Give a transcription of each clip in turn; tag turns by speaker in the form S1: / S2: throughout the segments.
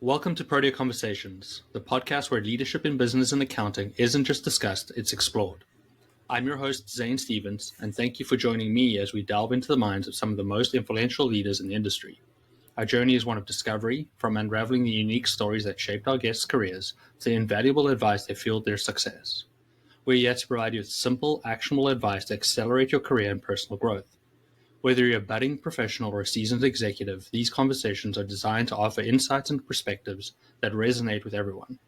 S1: Welcome to Protea Conversations, the podcast where leadership in business and accounting isn't just discussed, it's explored. I'm your host, Zane Stevens, and thank you for joining me as we delve into the minds of some of the most influential leaders in the industry. Our journey is one of discovery, from unraveling the unique stories that shaped our guests' careers to the invaluable advice that fueled their success. We're here to provide you with simple, actionable advice to accelerate your career and personal growth. Whether you're a budding professional or a seasoned executive, these conversations are designed to offer insights and perspectives that resonate with everyone.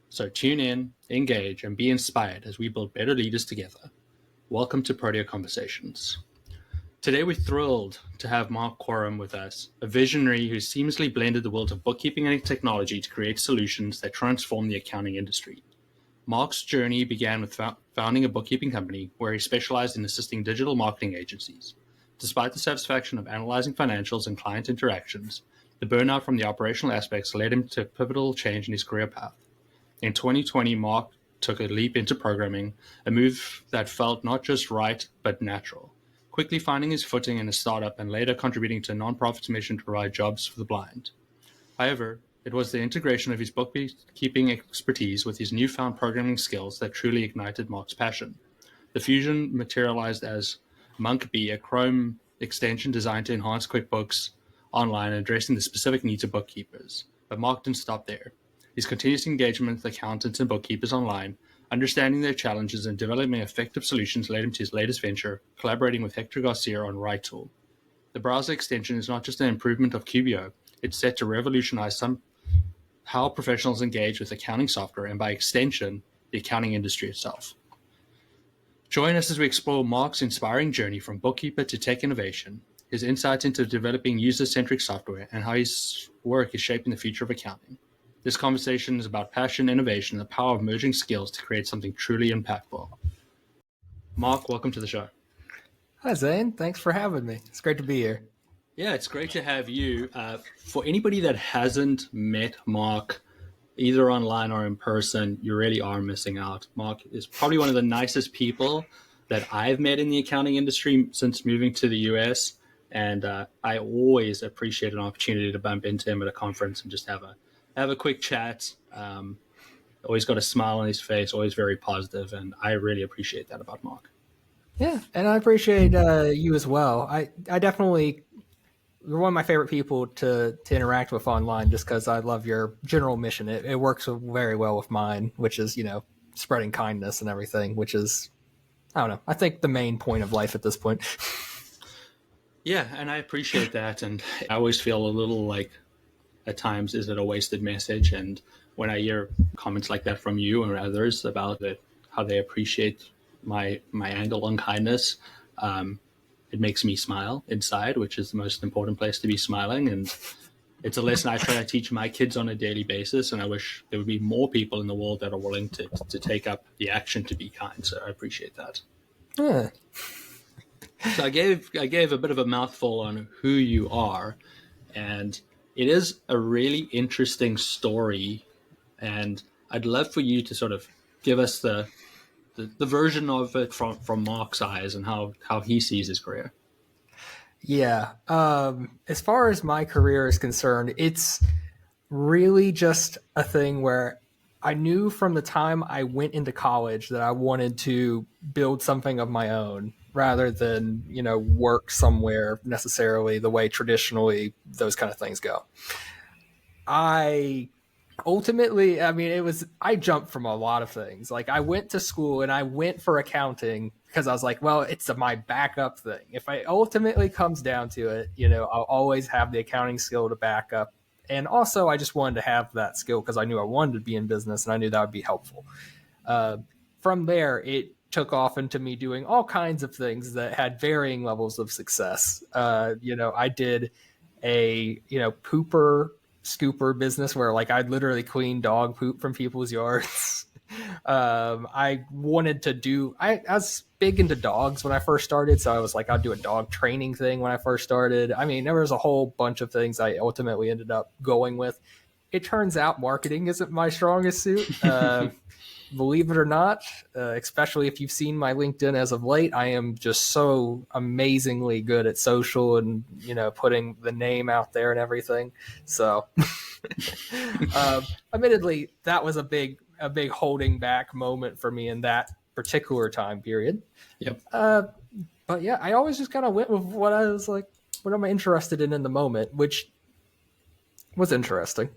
S1: So tune in, engage, and be inspired as we build better leaders together. Welcome to Protea Conversations. Today we're thrilled to have Mark Corum with us, a visionary who seamlessly blended the world of bookkeeping and technology to create solutions that transform the accounting industry. Mark's journey began with founding a bookkeeping company where he specialized in assisting digital marketing agencies. Despite the satisfaction of analyzing financials and client interactions, the burnout from the operational aspects led him to a pivotal change in his career path. In 2020, Mark took a leap into programming, a move that felt not just right, but natural, quickly finding his footing in a startup and later contributing to a nonprofit's mission to provide jobs for the blind. However, it was the integration of his bookkeeping expertise with his newfound programming skills that truly ignited Mark's passion. The fusion materialized as MonkBee, a Chrome extension designed to enhance QuickBooks Online and addressing the specific needs of bookkeepers. But Mark didn't stop there. His continuous engagement with accountants and bookkeepers online, understanding their challenges and developing effective solutions led him to his latest venture, collaborating with Hector Garcia on WriteTool. The browser extension is not just an improvement of QBO, it's set to revolutionize how professionals engage with accounting software and, by extension, the accounting industry itself. Join us as we explore Mark's inspiring journey from bookkeeper to tech innovation, his insights into developing user-centric software, and how his work is shaping the future of accounting. This conversation is about passion, innovation, and the power of merging skills to create something truly impactful. Mark, welcome to the show.
S2: Hi, Zane. Thanks for having me. It's great to be here.
S1: Yeah, it's great to have you. For anybody that hasn't met Mark, either online or in person, you really are missing out. Mark is probably one of the nicest people that I've met in the accounting industry since moving to the US. And I always appreciate an opportunity to bump into him at a conference and just have a quick chat. Always got a smile on his face, always very positive, and I really appreciate that about Mark.
S2: Yeah, and I appreciate you as well. I definitely, you're one of my favorite people to interact with online just because I love your general mission. It works very well with mine, which is, spreading kindness and everything, which is, I don't know, I think the main point of life at this point.
S1: Yeah, and I appreciate that. And I always feel a little like at times, is it a wasted message? And when I hear comments like that from you or others about it, how they appreciate my angle on kindness, it makes me smile inside, which is the most important place to be smiling. And it's a lesson I try to teach my kids on a daily basis. And I wish there would be more people in the world that are willing to take up the action to be kind. So I appreciate that.
S2: Yeah.
S1: So I gave a bit of a mouthful on who you are, and it is a really interesting story. And I'd love for you to sort of give us the version of it from Mark's eyes and how he sees his career.
S2: Yeah. As far as my career is concerned, it's really just a thing where I knew from the time I went into college that I wanted to build something of my own rather than, work somewhere necessarily the way traditionally those kind of things go. I jumped from a lot of things. Like, I went to school and I went for accounting because I was like, well, it's my backup thing. If it ultimately comes down to it, I'll always have the accounting skill to back up. And also I just wanted to have that skill because I knew I wanted to be in business and I knew that would be helpful. From there, it took off into me doing all kinds of things that had varying levels of success. I did a, pooper scooper business where I'd literally clean dog poop from people's yards. I was big into dogs when I first started. So I was like, I'd do a dog training thing when I first started. I mean, there was a whole bunch of things I ultimately ended up going with. It turns out marketing isn't my strongest suit. Believe it or not, especially if you've seen my LinkedIn as of late, I am just so amazingly good at social and, putting the name out there and everything. So Admittedly, that was a big holding back moment for me in that particular time period.
S1: Yep.
S2: But yeah, I always just kind of went with what I was like, what am I interested in the moment, which was interesting.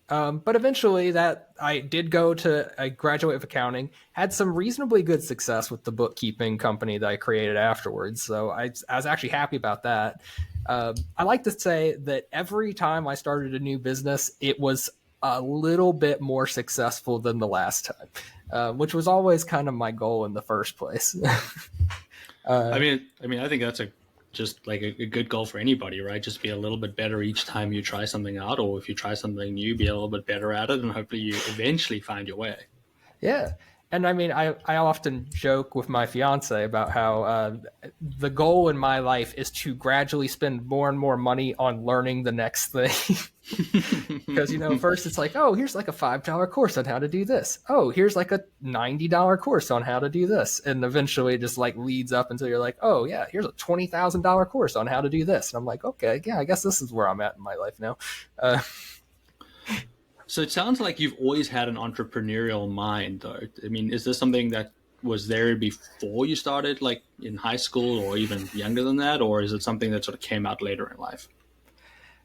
S2: But eventually that I did go to a graduate of accounting, had some reasonably good success with the bookkeeping company that I created afterwards. So I was actually happy about that. I like to say that every time I started a new business, it was a little bit more successful than the last time, which was always kind of my goal in the first place.
S1: I mean, I think that's just like a good goal for anybody, right? Just be a little bit better each time you try something out, or if you try something new, be a little bit better at it, and hopefully you eventually find your way.
S2: Yeah. And I mean, I often joke with my fiance about how the goal in my life is to gradually spend more and more money on learning the next thing. Because, first it's like, oh, here's like a $5 course on how to do this. Oh, here's like a $90 course on how to do this. And eventually it just like leads up until you're like, oh, yeah, here's a $20,000 course on how to do this. And I'm like, okay, yeah, I guess this is where I'm at in my life now.
S1: So it sounds like you've always had an entrepreneurial mind, though. I mean, is this something that was there before you started, like in high school or even younger than that? Or is it something that sort of came out later in life?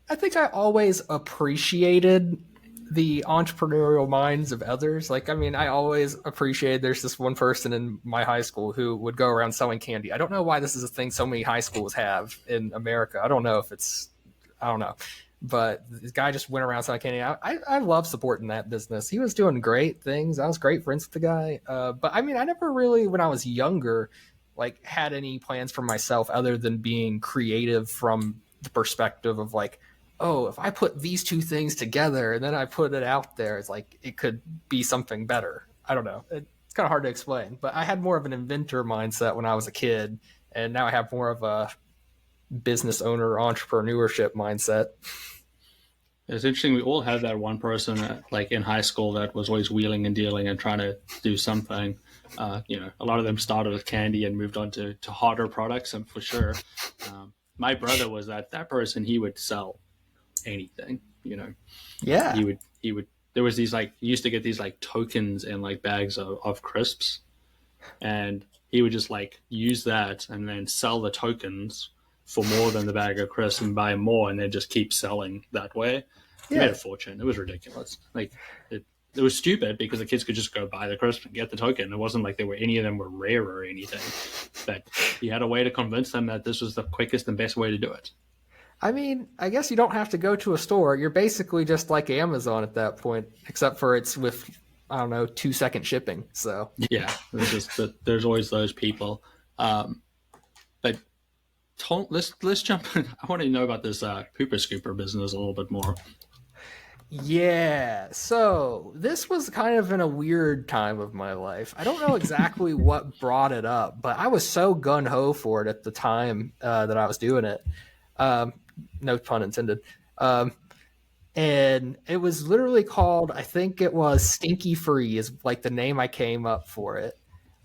S2: I think I always appreciated the entrepreneurial minds of others. Like, I mean, I always appreciated there's this one person in my high school who would go around selling candy. I don't know why this is a thing so many high schools have in America. I don't know. But this guy just went around selling candy. I love supporting that business. He was doing great things. I was great friends with the guy. But I mean, I never really, when I was younger, like had any plans for myself other than being creative from the perspective of like, oh, if I put these two things together and then I put it out there, it's like it could be something better. I don't know. It's kind of hard to explain. But I had more of an inventor mindset when I was a kid, and now I have more of a business owner entrepreneurship mindset.
S1: It's interesting. We all have that one person, like in high school, that was always wheeling and dealing and trying to do something. A lot of them started with candy and moved on to harder products, and for sure. My brother was that person. He would sell anything,
S2: Yeah.
S1: He would. There was these like, he used to get these like tokens in like bags of crisps, and he would just like use that and then sell the tokens for more than the bag of crisps and buy more, and then just keep selling that way. He made a fortune. It was ridiculous. Like it was stupid because the kids could just go buy the crisps and get the token. It wasn't like any of them were rare or anything, but he had a way to convince them that this was the quickest and best way to do it.
S2: I mean, I guess you don't have to go to a store. You're basically just like Amazon at that point, except for it's with, I don't know, 2-second shipping. So
S1: yeah, there's always those people. But let's jump in. I want to know about this pooper scooper business a little bit more.
S2: Yeah, so this was kind of in a weird time of my life. I don't know exactly what brought it up, but I was so gun-ho for it at the time that I was doing it. No pun intended. And it was literally called, I think it was Stinky Free is like the name I came up for it.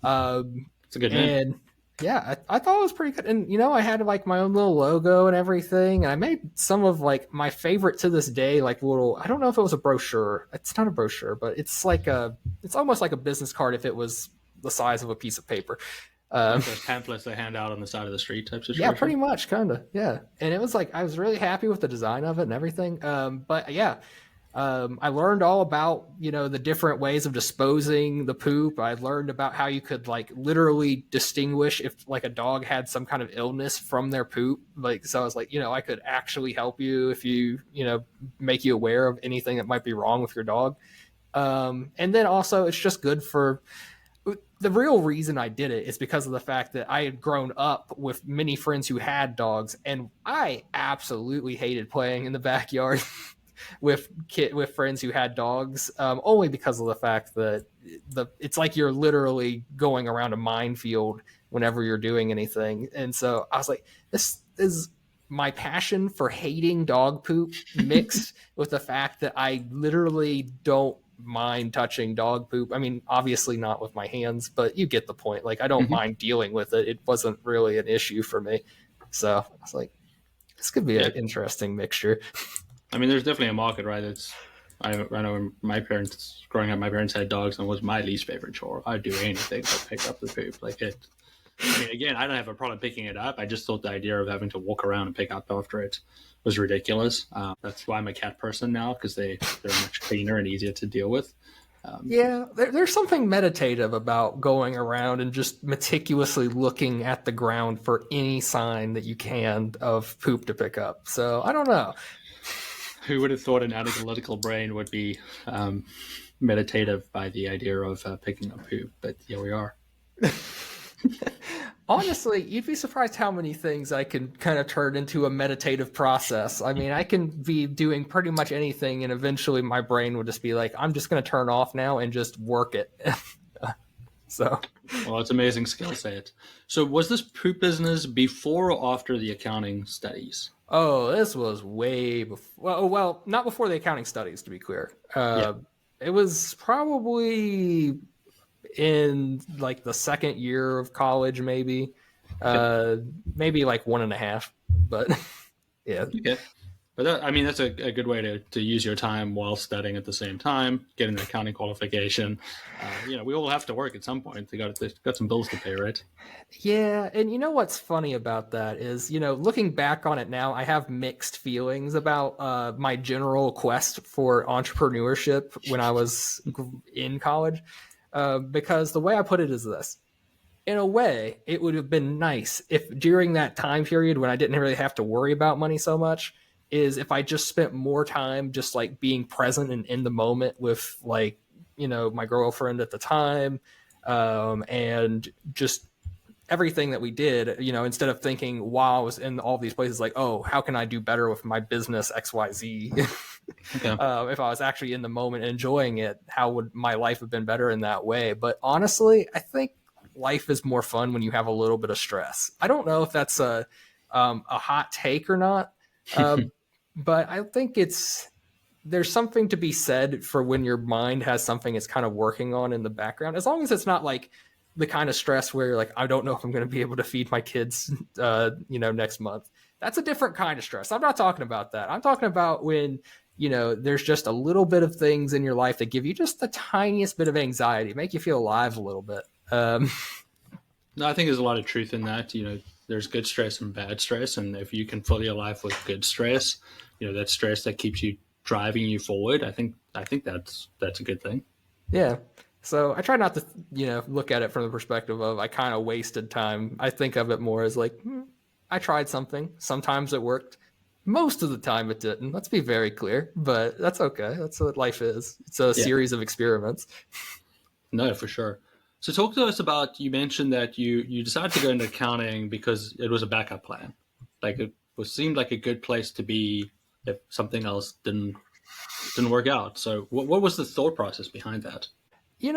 S1: It's a good name.
S2: And yeah, I thought it was pretty good. And, I had like my own little logo and everything. And I made some of like my favorite to this day, like little, I don't know if it was a brochure. It's not a brochure, but it's like it's almost like a business card if it was the size of a piece of paper.
S1: Like those pamphlets they hand out on the side of the street type situation.
S2: Yeah, pretty much, kind of. Yeah. And it was like, I was really happy with the design of it and everything. But yeah, I learned all about, the different ways of disposing the poop. I learned about how you could like literally distinguish if like a dog had some kind of illness from their poop. Like, so I was like, I could actually help you if you, make you aware of anything that might be wrong with your dog. And then also it's just good for, the real reason I did it is because of the fact that I had grown up with many friends who had dogs, and I absolutely hated playing in the backyard with friends who had dogs, only because of the fact that it's like you're literally going around a minefield whenever you're doing anything. And so I was like, this is my passion for hating dog poop mixed with the fact that I literally don't mind touching dog poop. I mean, obviously not with my hands, but you get the point. Like, I don't mind dealing with it. It wasn't really an issue for me. So I was like, this could be an interesting mixture.
S1: I mean, there's definitely a market, right? I know when my parents, growing up, my parents had dogs and it was my least favorite chore. I'd do anything but pick up the poop. Like it, I mean, again, I don't have a problem picking it up. I just thought the idea of having to walk around and pick up after it was ridiculous. That's why I'm a cat person now, because they're much cleaner and easier to deal with.
S2: Yeah, there's something meditative about going around and just meticulously looking at the ground for any sign that you can of poop to pick up. So I don't know.
S1: Who would have thought an analytical brain would be meditative by the idea of picking up poop? But here we are.
S2: Honestly, you'd be surprised how many things I can kind of turn into a meditative process. I mean, I can be doing pretty much anything, and eventually my brain would just be like, I'm just going to turn off now and just work it. So,
S1: well, it's amazing skill set. So, was this poop business before or after the accounting studies?
S2: Oh, this was way before. Well, not before the accounting studies, to be clear.
S1: Yeah.
S2: It was probably in like the second year of college, maybe. Maybe like 1.5. But yeah.
S1: Okay. But I mean, that's a good way to use your time while studying at the same time, getting an accounting qualification. We all have to work at some point. They got some bills to pay, right?
S2: Yeah, and you know what's funny about that is, looking back on it now, I have mixed feelings about my general quest for entrepreneurship when I was in college, because the way I put it is this. In a way, it would have been nice if during that time period when I didn't really have to worry about money so much, is if I just spent more time just like being present and in the moment with like, my girlfriend at the time, and just everything that we did, instead of thinking while I was in all these places like, oh, how can I do better with my business XYZ?
S1: Okay.
S2: If I was actually in the moment enjoying it, how would my life have been better in that way? But honestly, I think life is more fun when you have a little bit of stress. I don't know if that's a hot take or not, but I think there's something to be said for when your mind has something it's kind of working on in the background, as long as it's not like the kind of stress where you're like, I don't know if I'm going to be able to feed my kids, next month. That's a different kind of stress. I'm not talking about that. I'm talking about when, there's just a little bit of things in your life that give you just the tiniest bit of anxiety, make you feel alive a little bit.
S1: No, I think there's a lot of truth in that. There's good stress and bad stress, and if you can fill your life with good stress, that stress that keeps you driving you forward, I think that's a good thing.
S2: Yeah. So I try not to, look at it from the perspective of I kind of wasted time. I think of it more as like, I tried something. Sometimes it worked. Most of the time it didn't. Let's be very clear, but that's okay. That's what life is. It's a series of experiments.
S1: No, for sure. So talk to us about, you mentioned that you decided to go into accounting because it was a backup plan. Like seemed like a good place to be if something else didn't work out. So what was the thought process behind that?
S2: I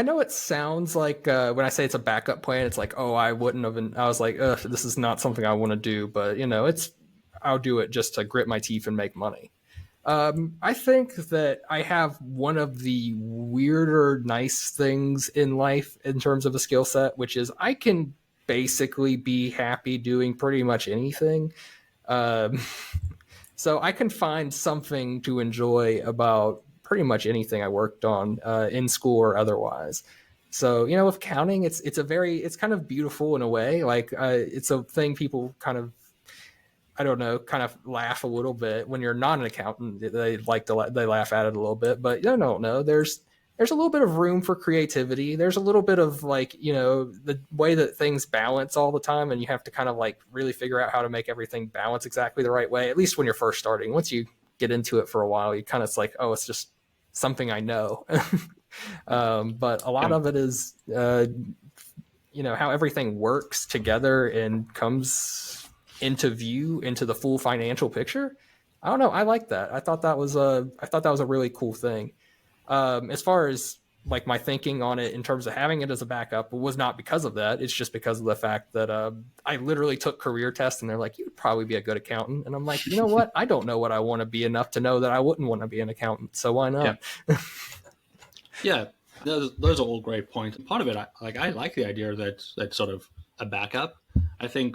S2: know it sounds like when I say it's a backup plan, it's like, oh, I wouldn't have been, I was like, this is not something I want to do, but I'll do it just to grit my teeth and make money. I think that I have one of the weirder nice things in life in terms of a skill set, which is I can basically be happy doing pretty much anything. So I can find something to enjoy about pretty much anything I worked on in school or otherwise. So, with accounting, it's kind of beautiful in a way. Like it's a thing people kind of, I don't know, kind of laugh a little bit when you're not an accountant. They laugh at it a little bit, but no, there's a little bit of room for creativity. There's a little bit of like, the way that things balance all the time, and you have to kind of like really figure out how to make everything balance exactly the right way, at least when you're first starting. Once you get into it for a while, you kind of, it's like, oh, it's just something I know. But a lot of it is, how everything works together and comes into view into the full financial picture. I don't know. I like that. I thought that was a really cool thing. As far as like my thinking on it in terms of having it as a backup was not because of that. It's just because of the fact that I literally took career tests and they're like, you'd probably be a good accountant. And I'm like, you know what? I don't know what I want to be enough to know that I wouldn't want to be an accountant. So why not?
S1: Yeah. Those are all great points. And part of it, I like the idea that that's sort of a backup. I think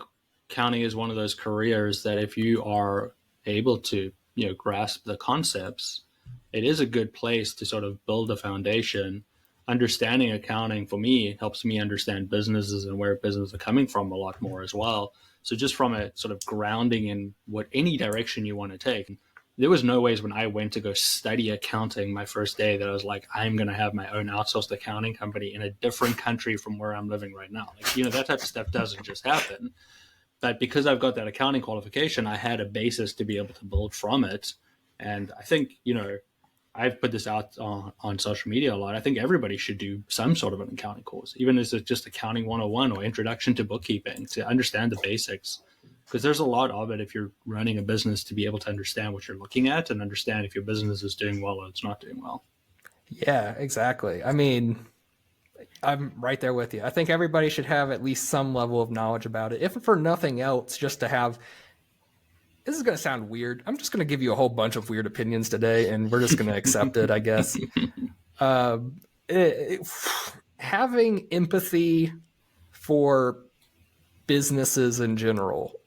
S1: accounting is one of those careers that if you are able to grasp the concepts, it is a good place to sort of build a foundation. Understanding accounting for me helps me understand businesses and where businesses are coming from a lot more as well. So just from a sort of grounding in what any direction you want to take, there was no ways when I went to go study accounting my first day that I was like, I'm going to have my own outsourced accounting company in a different country from where I'm living right now. Like, that type of stuff doesn't just happen. But because I've got that accounting qualification, I had a basis to be able to build from it. And I think, I've put this out on social media a lot. I think everybody should do some sort of an accounting course, even if it's just accounting 101 or introduction to bookkeeping, to understand the basics. Because there's a lot of it if you're running a business, to be able to understand what you're looking at and understand if your business is doing well or it's not doing well.
S2: Yeah, exactly. I mean, I'm right there with you. I think everybody should have at least some level of knowledge about it, if for nothing else, just to have. This is going to sound weird. I'm just going to give you a whole bunch of weird opinions today, and we're just going to accept it, I guess. Having empathy for businesses in general,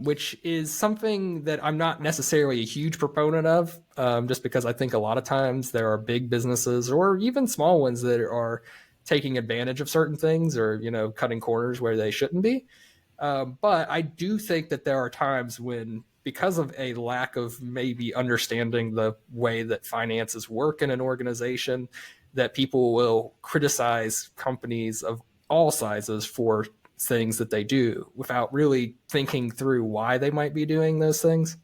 S2: which is something that I'm not necessarily a huge proponent of, just because I think a lot of times there are big businesses or even small ones that are taking advantage of certain things or, cutting corners where they shouldn't be. But I do think that there are times when, because of a lack of maybe understanding the way that finances work in an organization, that people will criticize companies of all sizes for things that they do without really thinking through why they might be doing those things.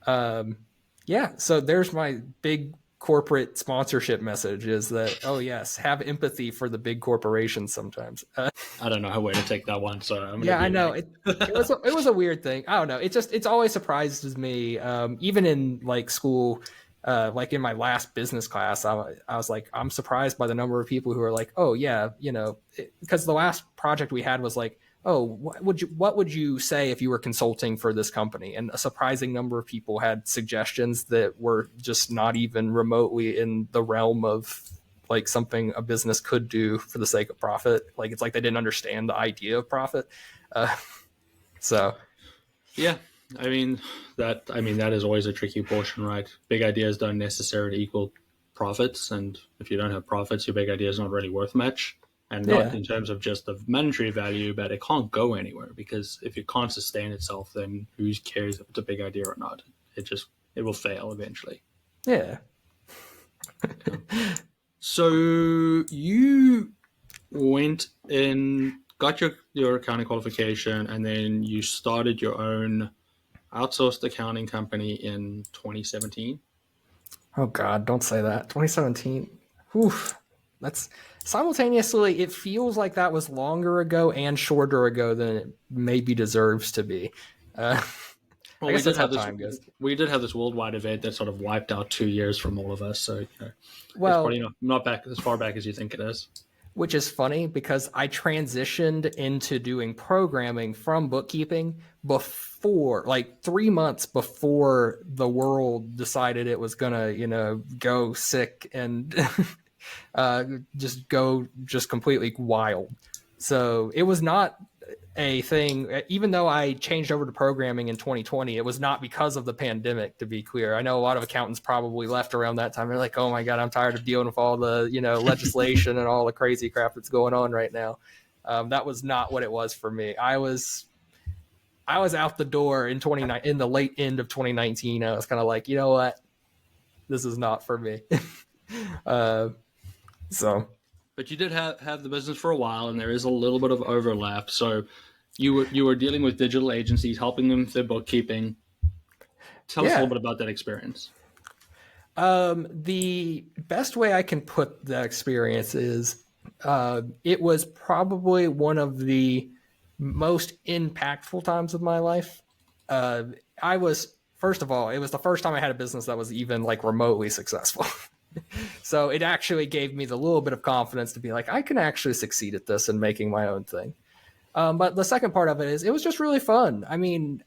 S2: So there's my big corporate sponsorship message, is that, oh yes, have empathy for the big corporations sometimes.
S1: I don't know how way to take that one, so
S2: I know it was a weird thing. I don't know. It's always surprises me. Even in like school, like in my last business class, I was like, I'm surprised by the number of people who are like, oh yeah, because the last project we had was like, oh, what would you say if you were consulting for this company? And a surprising number of people had suggestions that were just not even remotely in the realm of like something a business could do for the sake of profit. Like, it's like they didn't understand the idea of profit. So
S1: yeah, I mean that is always a tricky portion, right? Big ideas don't necessarily equal profits, and if you don't have profits, your big idea is not really worth much. And not in terms of just the monetary value, but it can't go anywhere, because if it can't sustain itself, then who cares if it's a big idea or not? It will fail eventually.
S2: Yeah.
S1: So you went and got your accounting qualification, and then you started your own outsourced accounting company in 2017.
S2: Oh God, don't say that. 2017. Oof. That's simultaneously, it feels like that was longer ago and shorter ago than it maybe deserves to be.
S1: Well, I guess that's how time goes. We did have this worldwide event that sort of wiped out 2 years from all of us. So it's probably not back as far back as you think it is.
S2: Which is funny, because I transitioned into doing programming from bookkeeping before, like 3 months before the world decided it was going to, go sick and just completely wild. So it was not a thing, even though I changed over to programming in 2020, it was not because of the pandemic, to be clear. I know a lot of accountants probably left around that time. They're like, oh my God, I'm tired of dealing with all the, legislation and all the crazy crap that's going on right now. That was not what it was for me. I was out the door in the late end of 2019. I was kind of like, you know what? This is not for me.
S1: But you did have the business for a while, and there is a little bit of overlap. So you were dealing with digital agencies, helping them with their bookkeeping. Tell us a little bit about that experience.
S2: The best way I can put that experience is it was probably one of the most impactful times of my life. First of all, it was the first time I had a business that was even like remotely successful. So it actually gave me the little bit of confidence to be like, I can actually succeed at this and making my own thing. But the second part of it is, it was just really fun. I mean,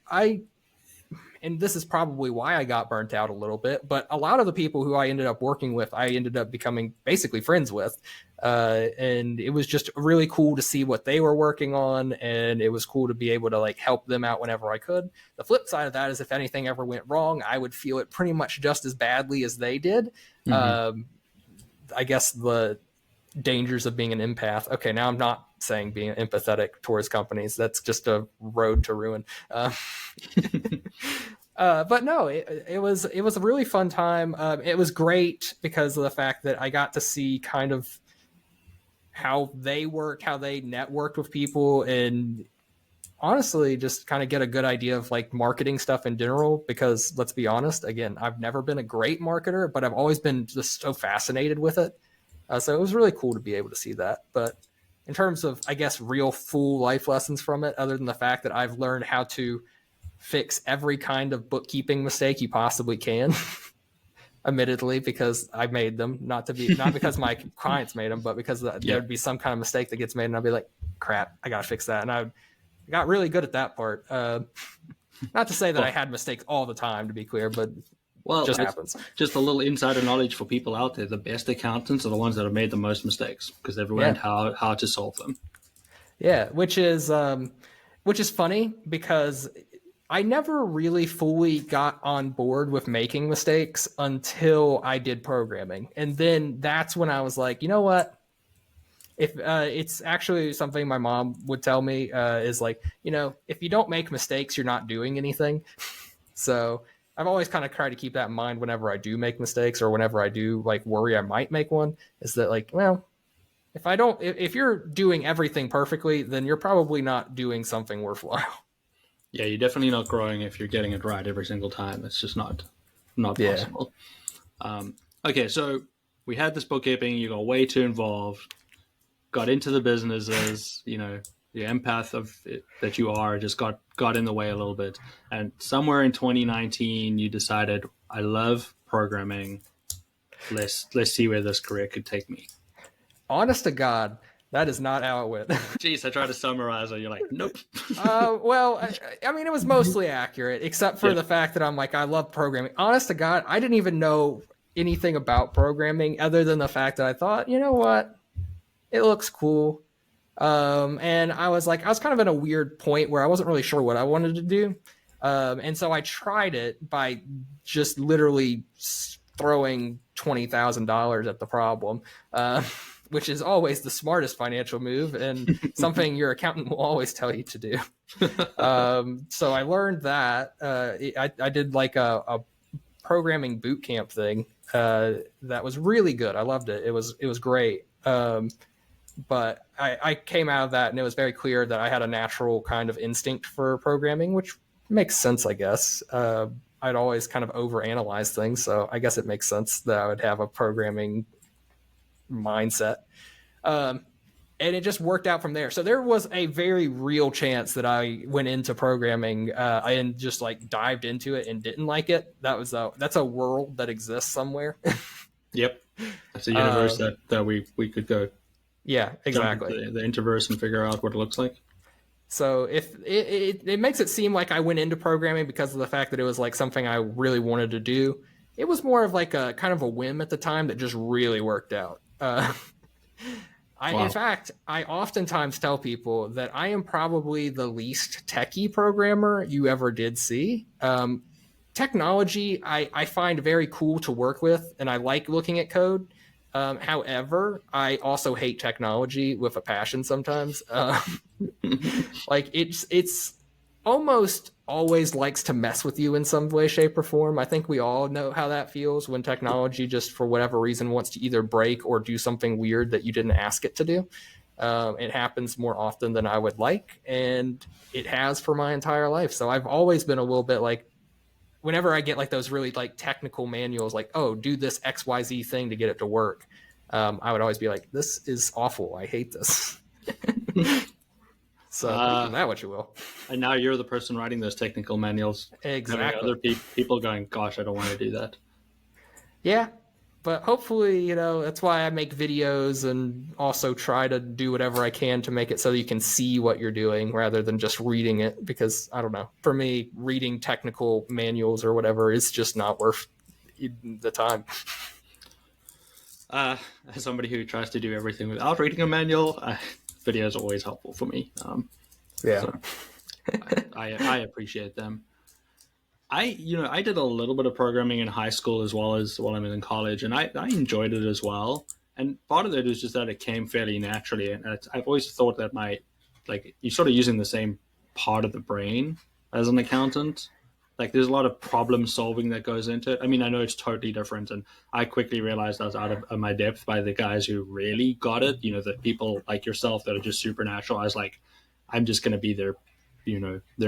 S2: and this is probably why I got burnt out a little bit, but a lot of the people who I ended up working with, I ended up becoming basically friends with. And it was just really cool to see what they were working on. And it was cool to be able to like help them out whenever I could. The flip side of that is if anything ever went wrong, I would feel it pretty much just as badly as they did. I guess the dangers of being an empath. Okay, now I'm not saying being empathetic towards companies. That's just a road to ruin. But no, it was a really fun time. It was great because of the fact that I got to see kind of how they work, how they networked with people, and honestly just kind of get a good idea of like marketing stuff in general. Because let's be honest, again, I've never been a great marketer, but I've always been just so fascinated with it. So it was really cool to be able to see that. But in terms of, I guess, real full life lessons from it, other than the fact that I've learned how to fix every kind of bookkeeping mistake you possibly can, admittedly, because I made them, not because my clients made them, but because there'd be some kind of mistake that gets made and I'd be like, crap, I got to fix that. And I got really good at that part. Not to say that I had mistakes all the time, to be clear, but
S1: well,
S2: it just happens.
S1: Just a little insider knowledge for people out there. The best accountants are the ones that have made the most mistakes because they've learned how to solve them. Yeah,
S2: which is funny because I never really fully got on board with making mistakes until I did programming. And then that's when I was like, you know what? If it's actually something my mom would tell me is like, if you don't make mistakes, you're not doing anything. So I've always kind of tried to keep that in mind whenever I do make mistakes or whenever I do like worry I might make one, is that like, well, if you're doing everything perfectly, then you're probably not doing something worthwhile.
S1: Yeah, you're definitely not growing if you're getting it right every single time. It's just not possible. Okay, so we had this bookkeeping, you got way too involved, got into the businesses, the empath of it, that you are, just got in the way a little bit. And somewhere in 2019, you decided, I love programming. Let's see where this career could take me.
S2: Honest to God, that is not how it went.
S1: Jeez, I tried to summarize it. You're like, nope.
S2: Well, I mean, it was mostly accurate, except for the fact that I'm like, I love programming. Honest to God, I didn't even know anything about programming other than the fact that I thought, you know what? It looks cool. And I was kind of in a weird point where I wasn't really sure what I wanted to do. And so I tried it by just literally throwing $20,000 at the problem, which is always the smartest financial move and something your accountant will always tell you to do. So I learned that. I did like a programming boot camp thing that was really good. I loved it. It was great. But I came out of that and it was very clear that I had a natural kind of instinct for programming, which makes sense, I guess. I'd always kind of overanalyze things, so I guess it makes sense that I would have a programming mindset. And it just worked out from there. So there was a very real chance that I went into programming and just like dived into it and didn't like it. That's a world that exists somewhere.
S1: Yep. That's a universe that we could go.
S2: Yeah, exactly.
S1: The interverse and figure out what it looks like.
S2: So if it makes it seem like I went into programming because of the fact that it was like something I really wanted to do. It was more of like a kind of a whim at the time that just really worked out. In fact, I oftentimes tell people that I am probably the least techie programmer you ever did see. Technology, I find very cool to work with, and I like looking at code. However, I also hate technology with a passion sometimes. Like it's almost always likes to mess with you in some way, shape, or form. I think we all know how that feels when technology just for whatever reason wants to either break or do something weird that you didn't ask it to do. It happens more often than I would like, and it has for my entire life. So I've always been a little bit like, whenever I get like those really like technical manuals, like, oh, do this XYZ thing to get it to work. I would always be like, this is awful. I hate this. So make that what you will.
S1: And now you're the person writing those technical manuals.
S2: Exactly.
S1: Other people going, gosh, I don't want to do that.
S2: Yeah. But hopefully, that's why I make videos and also try to do whatever I can to make it so you can see what you're doing rather than just reading it. Because I don't know, for me, reading technical manuals or whatever is just not worth the time.
S1: As somebody who tries to do everything without reading a manual, videos are always helpful for me.
S2: Yeah.
S1: So I appreciate them. I did a little bit of programming in high school as well as while I was in college, and I enjoyed it as well. And part of it is just that it came fairly naturally, and I've always thought that you're sort of using the same part of the brain as an accountant. Like there's a lot of problem solving that goes into it. I mean, I know it's totally different, and I quickly realized I was out of my depth by the guys who really got it. The people like yourself that are just supernatural. I was like, I'm just going to be their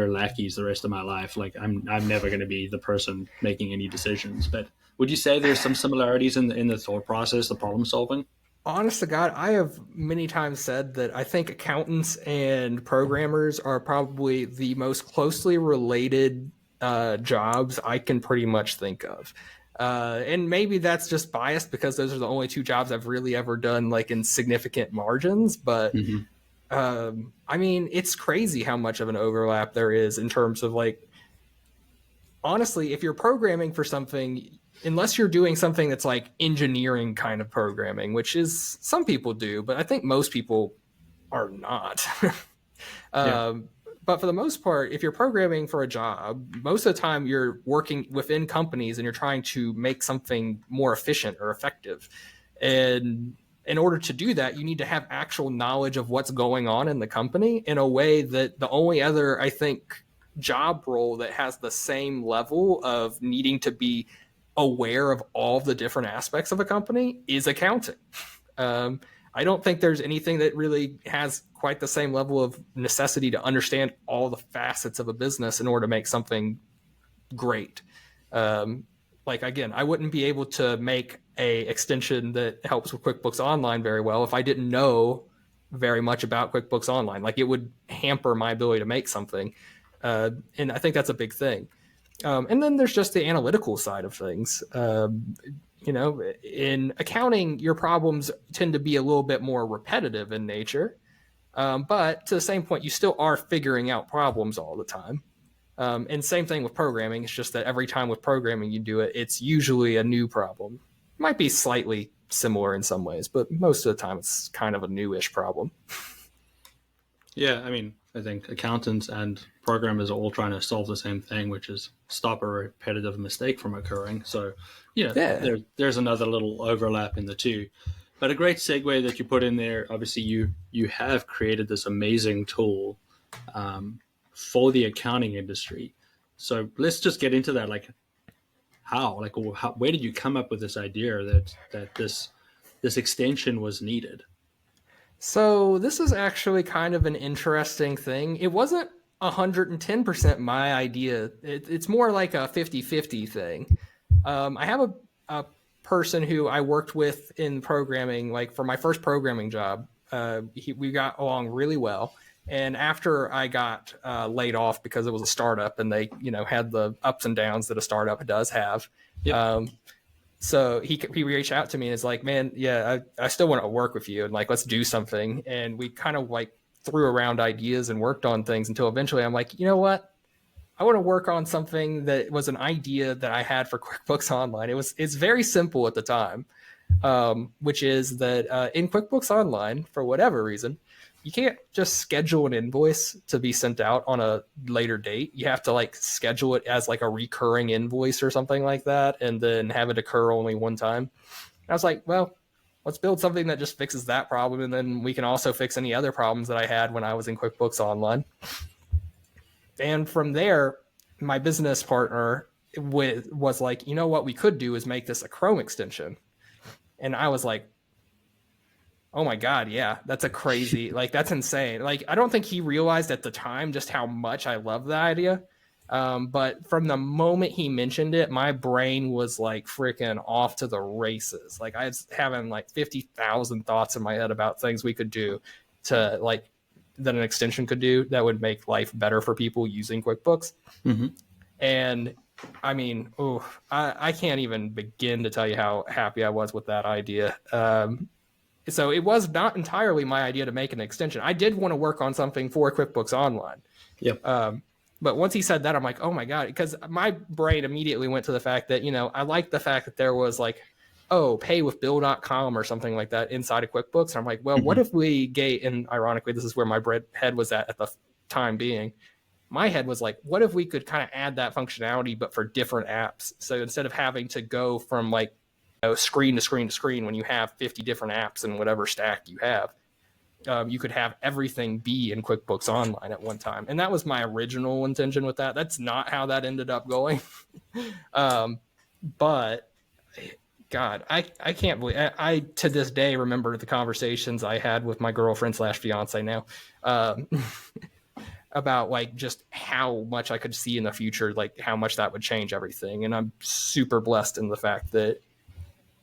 S1: lackeys the rest of my life. Like I'm never going to be the person making any decisions. But would you say there's some similarities in the thought process, the problem solving?
S2: Honest to God, I have many times said that I think accountants and programmers are probably the most closely related jobs I can pretty much think of. And maybe that's just biased because those are the only two jobs I've really ever done like in significant margins. But I mean, it's crazy how much of an overlap there is in terms of like, honestly, if you're programming for something, unless you're doing something that's like engineering kind of programming, which is some people do, but I think most people are not. But for the most part, if you're programming for a job, most of the time you're working within companies and you're trying to make something more efficient or effective. And in order to do that, you need to have actual knowledge of what's going on in the company in a way that the only other, I think, job role that has the same level of needing to be aware of all the different aspects of a company is accounting. I don't think there's anything that really has quite the same level of necessity to understand all the facets of a business in order to make something great. Like, again, I wouldn't be able to make a extension that helps with QuickBooks Online very well if I didn't know very much about QuickBooks Online. Like, it would hamper my ability to make something. And I think that's a big thing. And then there's just the analytical side of things. In accounting, your problems tend to be a little bit more repetitive in nature. But to the same point, you still are figuring out problems all the time. And same thing with programming. It's just that every time with programming you do it, it's usually a new problem. It might be slightly similar in some ways, but most of the time it's kind of a newish problem.
S1: Yeah, I mean, I think accountants and programmers are all trying to solve the same thing, which is stop a repetitive mistake from occurring. So, there's another little overlap in the two. But a great segue that you put in there, obviously you have created this amazing tool for the accounting industry. So let's just get into that. Like, where did you come up with this idea that this extension was needed?
S2: So this is actually kind of an interesting thing. It wasn't 110% my idea. It's more like a 50-50 thing. I have a person who I worked with in programming, like for my first programming job. We got along really well. And after I got laid off because it was a startup and they, had the ups and downs that a startup does have. Yep. So he reached out to me and is like, man, yeah, I still want to work with you and like, let's do something. And we kind of like threw around ideas and worked on things until eventually I'm like, you know what? I want to work on something that was an idea that I had for QuickBooks Online. It's very simple at the time, which is that in QuickBooks Online, for whatever reason, you can't just schedule an invoice to be sent out on a later date. You have to like schedule it as like a recurring invoice or something like that, and then have it occur only one time. And I was like, well, let's build something that just fixes that problem, and then we can also fix any other problems that I had when I was in QuickBooks Online. And from there, my business partner was like, you know what we could do is make this a Chrome extension. And I was like, oh my God, yeah, that's a crazy, like, that's insane. Like, I don't think he realized at the time just how much I love the idea. But from the moment he mentioned it, my brain was like freaking off to the races. Like, I was having like 50,000 thoughts in my head about things we could do to like, that an extension could do that would make life better for people using QuickBooks. Mm-hmm. And I mean, I can't even begin to tell you how happy I was with that idea. So it was not entirely my idea to make an extension. I did want to work on something for QuickBooks Online.
S1: Yep.
S2: But once he said that, I'm like, oh my God, because my brain immediately went to the fact that, I like the fact that there was like, oh, pay with bill.com or something like that inside of QuickBooks. And I'm like, well, what if we and ironically, this is where my head was at the time being. My head was like, what if we could kind of add that functionality, but for different apps? So instead of having to go from like screen to screen to screen when you have 50 different apps in whatever stack you have, you could have everything be in QuickBooks Online at one time. And that was my original intention with that. That's not how that ended up going. But God, I can't believe I to this day remember the conversations I had with my girlfriend / fiance now. About like just how much I could see in the future, like how much that would change everything. And I'm super blessed in the fact that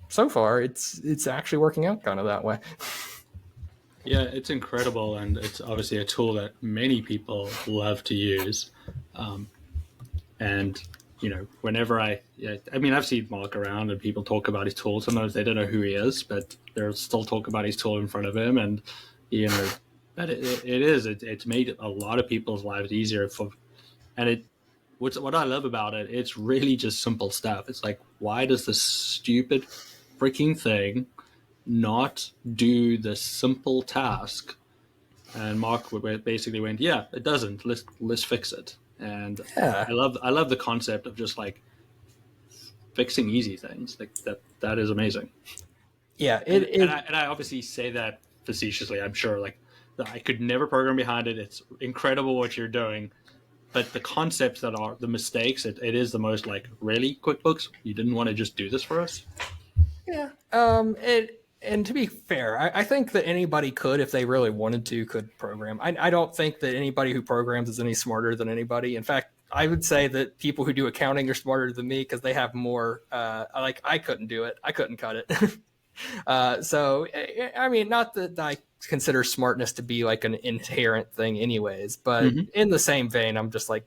S2: so far it's actually working out kind of that way.
S1: Yeah, it's incredible, and it's obviously a tool that many people love to use. And whenever I've seen Mark around and people talk about his tool. Sometimes they don't know who he is, but they'll still talk about his tool in front of him, and but it's made a lot of people's lives easier what I love about it, it's really just simple stuff. It's like, why does this stupid freaking thing not do the simple task? And Mark basically went, yeah, it doesn't. Let's fix it. And
S2: Yeah.
S1: I love the concept of just like fixing easy things. Like that is amazing.
S2: Yeah.
S1: And I obviously say that facetiously. I'm sure like I could never program behind it. It's incredible what you're doing. But the concepts that are the mistakes, it is the most like, really, QuickBooks? You didn't want to just do this for us?
S2: Yeah. And to be fair, I think that anybody could, if they really wanted to, could program. I don't think that anybody who programs is any smarter than anybody. In fact, I would say that people who do accounting are smarter than me because they have more. I couldn't do it. I couldn't cut it. So I mean, not that I consider smartness to be like an inherent thing, anyways. But in the same vein, I'm just like,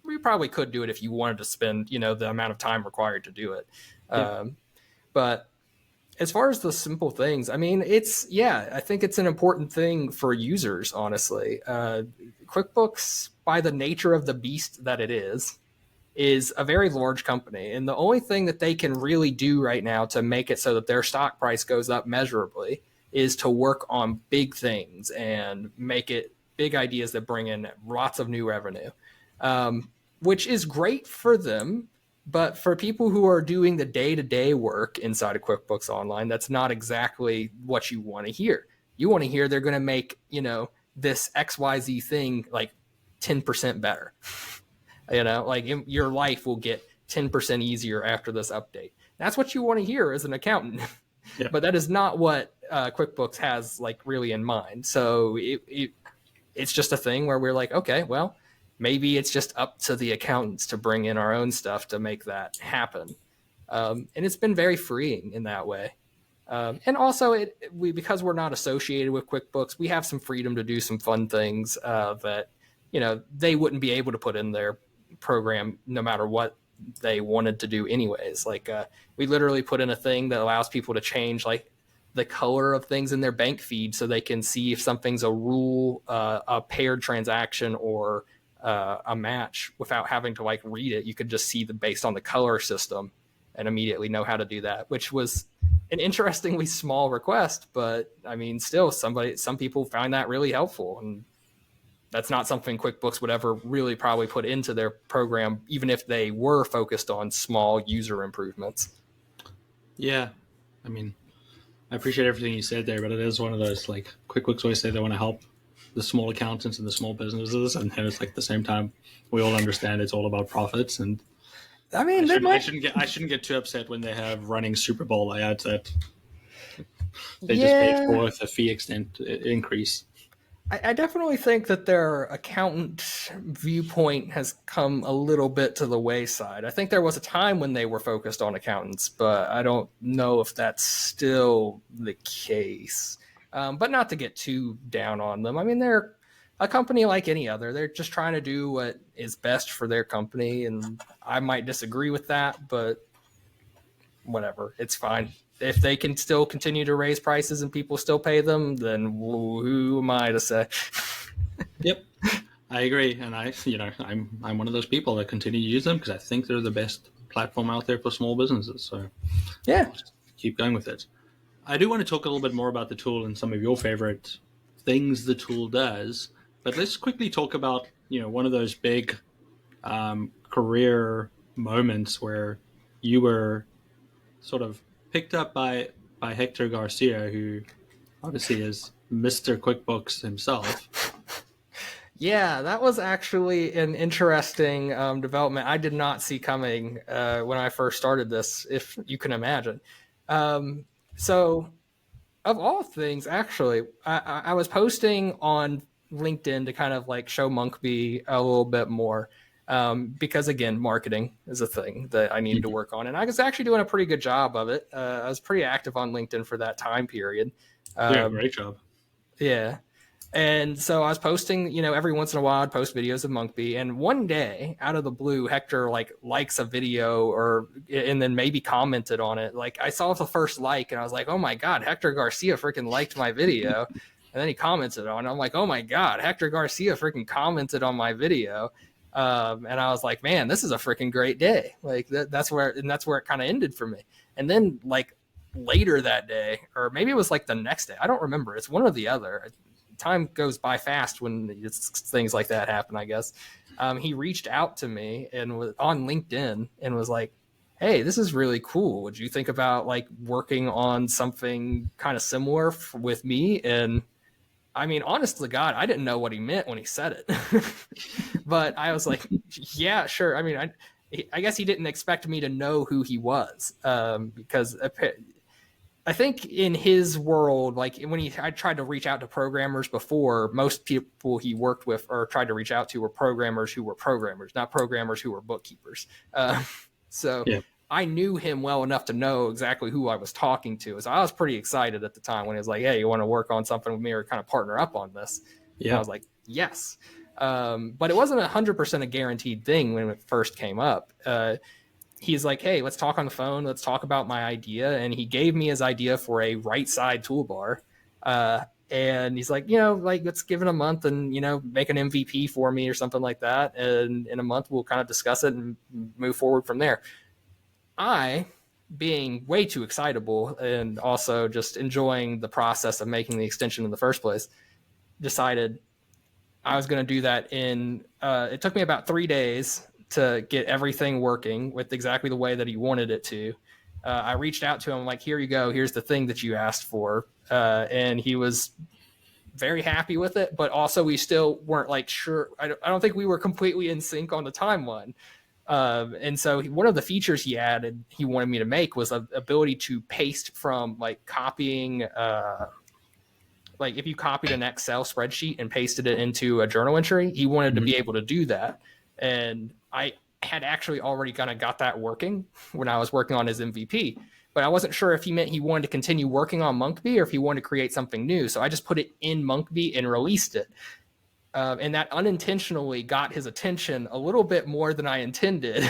S2: we probably could do it if you wanted to spend, the amount of time required to do it.
S1: Yeah.
S2: But as far as the simple things, I mean, I think it's an important thing for users, honestly. QuickBooks, by the nature of the beast that it is a very large company. And the only thing that they can really do right now to make it so that their stock price goes up measurably is to work on big things and make it big ideas that bring in lots of new revenue, which is great for them. But for people who are doing the day-to-day work inside of QuickBooks Online, that's not exactly what you want to hear. You want to hear they're going to make, this XYZ thing like 10% better. Like your life will get 10% easier after this update. That's what you want to hear as an accountant. Yeah. But that is not what QuickBooks has like really in mind. So it's just a thing where we're like, okay, well, maybe it's just up to the accountants to bring in our own stuff to make that happen. And it's been very freeing in that way. And also, because we're not associated with QuickBooks, we have some freedom to do some fun things that, they wouldn't be able to put in their program no matter what they wanted to do anyways. Like we literally put in a thing that allows people to change like the color of things in their bank feed so they can see if something's a rule, a paired transaction, or a match without having to like read it. You could just see based on the color system and immediately know how to do that, which was an interestingly small request, but I mean, still some people find that really helpful, and that's not something QuickBooks would ever really probably put into their program, even if they were focused on small user improvements.
S1: Yeah. I mean, I appreciate everything you said there, but it is one of those, like, QuickBooks always say they want to help the small accountants and the small businesses, and it's like at the same time we all understand it's all about profits. And I mean, I shouldn't get too upset when they have running Super Bowl ads that they just paid for with a fee extent increase.
S2: I definitely think that their accountant viewpoint has come a little bit to the wayside. I think there was a time when they were focused on accountants, but I don't know if that's still the case. But not to get too down on them. I mean, they're a company like any other. They're just trying to do what is best for their company, and I might disagree with that, but whatever, it's fine. If they can still continue to raise prices and people still pay them, then who am I to say?
S1: Yep, I agree, and I'm one of those people that continue to use them because I think they're the best platform out there for small businesses. So
S2: Yeah,
S1: I'll just keep going with it. I do want to talk a little bit more about the tool and some of your favorite things the tool does, but let's quickly talk about one of those big career moments where you were sort of picked up by Hector Garcia, who obviously is Mr. QuickBooks himself.
S2: Yeah, that was actually an interesting development I did not see coming when I first started this, if you can imagine. So, of all things, actually, I was posting on LinkedIn to kind of like show Monkbee a little bit more. Because again, marketing is a thing that I needed to work on, and I was actually doing a pretty good job of it. I was pretty active on LinkedIn for that time period.
S1: Yeah, great job.
S2: Yeah. And so I was posting, every once in a while I'd post videos of Monkbee. And one day, out of the blue, Hector likes a video and then maybe commented on it. Like I saw the first like and I was like, oh my God, Hector Garcia freaking liked my video. And then he commented on it. I'm like, oh my God, Hector Garcia freaking commented on my video. And I was like, man, this is a freaking great day. Like that's where it kind of ended for me. And then like later that day, or maybe it was like the next day, I don't remember. It's one or the other. Time goes by fast when things like that happen, I guess. He reached out to me and was on LinkedIn and was like, hey, this is really cool. Would you think about like working on something kind of similar with me? And I mean, honest to God, I didn't know what he meant when he said it, but I was like, yeah, sure. I mean, I guess he didn't expect me to know who he was, because I think in his world, like when I tried to reach out to programmers before, most people he worked with or tried to reach out to were programmers who were programmers, not programmers who were bookkeepers. So yeah. I knew him well enough to know exactly who I was talking to. So I was pretty excited at the time when he was like, hey, you want to work on something with me or kind of partner up on this? Yeah. And I was like, yes. But it wasn't 100% a guaranteed thing when it first came up. He's like, hey, let's talk on the phone. Let's talk about my idea. And he gave me his idea for a right side toolbar. And he's like, let's give it a month and, make an MVP for me or something like that. And in a month, we'll kind of discuss it and move forward from there. I, being way too excitable and also just enjoying the process of making the extension in the first place, decided I was going to do that it took me about 3 days to get everything working with exactly the way that he wanted it to. I reached out to him like, here you go. Here's the thing that you asked for. And he was very happy with it, but also we still weren't like sure. I don't think we were completely in sync on the timeline. And so one of the features he wanted me to make was the ability to paste from like copying, like if you copied an Excel spreadsheet and pasted it into a journal entry, he wanted to be able to do that. And I had actually already kind of got that working when I was working on his MVP, but I wasn't sure if he meant he wanted to continue working on Monkbee or if he wanted to create something new. So I just put it in Monkbee and released it. And that unintentionally got his attention a little bit more than I intended.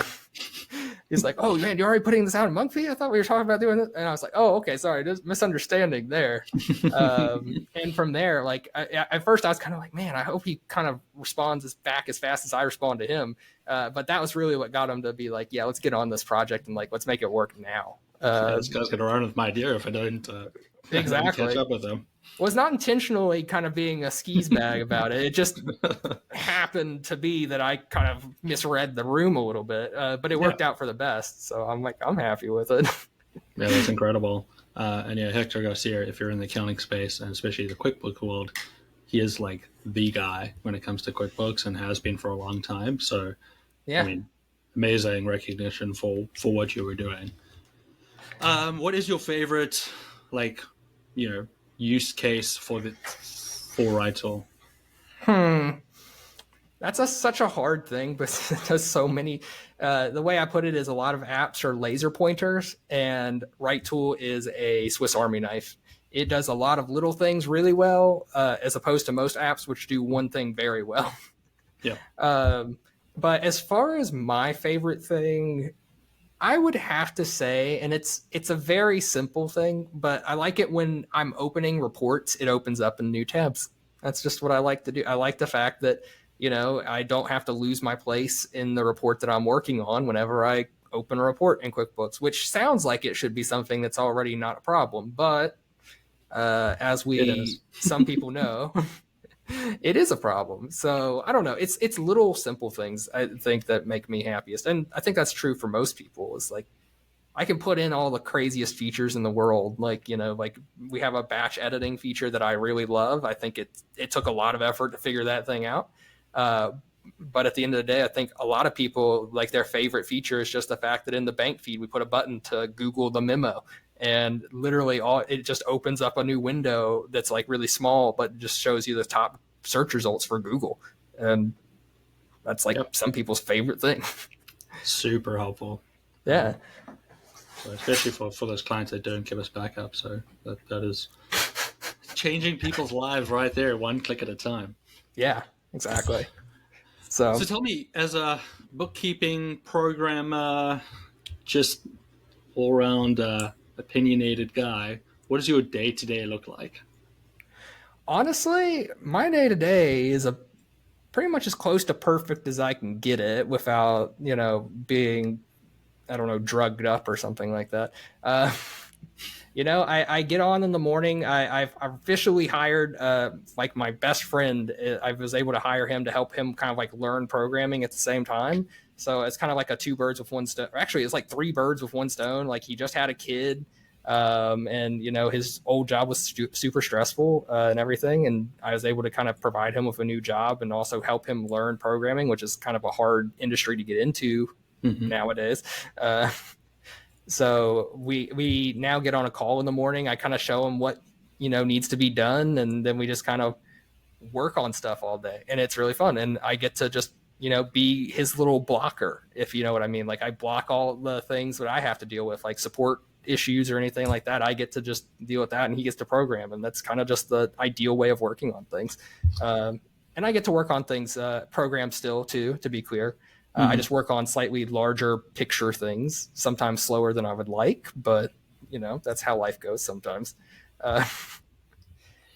S2: He's like, oh man, you're already putting this out in Monkbee? I thought we were talking about doing this. And I was like, oh, okay, sorry, there's misunderstanding there. And from there, like at first I was kind of like, man, I hope he kind of responds back as fast as I respond to him. But that was really what got him to be like, yeah, let's get on this project and like, let's make it work now.
S1: This guy's going to run with my idea if I don't
S2: exactly
S1: catch up with him.
S2: Was not intentionally kind of being a skis bag about it. It just happened to be that I kind of misread the room a little bit, but it worked out for the best. So I'm like, I'm happy with it.
S1: Yeah, that's incredible. And yeah, Hector Garcia, if you're in the accounting space and especially the QuickBooks world, he is like the guy when it comes to QuickBooks and has been for a long time. So, yeah, I mean, amazing recognition for what you were doing. What is your favorite, use case for Writeal?
S2: That's such a hard thing, but there's so many. The way I put it is a lot of apps are laser pointers, and Writeal is a Swiss Army knife. it does a lot of little things really well, as opposed to most apps which do one thing very well.
S1: Yeah.
S2: But as far as my favorite thing, I would have to say, and it's a very simple thing, but I like it when I'm opening reports, it opens up in new tabs. That's just what I like to do. I like the fact that, I don't have to lose my place in the report that I'm working on whenever I open a report in QuickBooks, which sounds like it should be something that's already not a problem. But as some people know, it is a problem. So I don't know. It's little simple things I think that make me happiest, and I think that's true for most people. It's like I can put in all the craziest features in the world. Like like we have a batch editing feature that I really love. I think it took a lot of effort to figure that thing out. But at the end of the day, I think a lot of people, like, their favorite feature is just the fact that in the bank feed we put a button to Google the memo. And literally it just opens up a new window that's like really small, but just shows you the top search results for Google. And that's like some people's favorite thing.
S1: Super helpful.
S2: Yeah.
S1: So especially for those clients that don't give us backup. So that is changing people's lives right there, one click at a time.
S2: Yeah, exactly. So
S1: tell me, as a bookkeeping programmer, just all-around opinionated guy, what does your day-to-day look like?
S2: Honestly, my day-to-day is pretty much as close to perfect as I can get it without, being, I don't know, drugged up or something like that. I get on in the morning. I've officially hired like my best friend. I was able to hire him to help him kind of like learn programming at the same time. So it's kind of like a two birds with one stone. Actually, it's like three birds with one stone. Like, he just had a kid, and his old job was super stressful and everything. And I was able to kind of provide him with a new job and also help him learn programming, which is kind of a hard industry to get into nowadays. So we now get on a call in the morning. I kind of show him what, needs to be done. And then we just kind of work on stuff all day. And it's really fun. And I get to just, be his little blocker, if you know what I mean. Like, I block all the things that I have to deal with, like support issues or anything like that. I get to just deal with that, and he gets to program. And that's kind of just the ideal way of working on things. And I get to work on things, program still too, to be clear. I just work on slightly larger picture things, sometimes slower than I would like, but that's how life goes sometimes.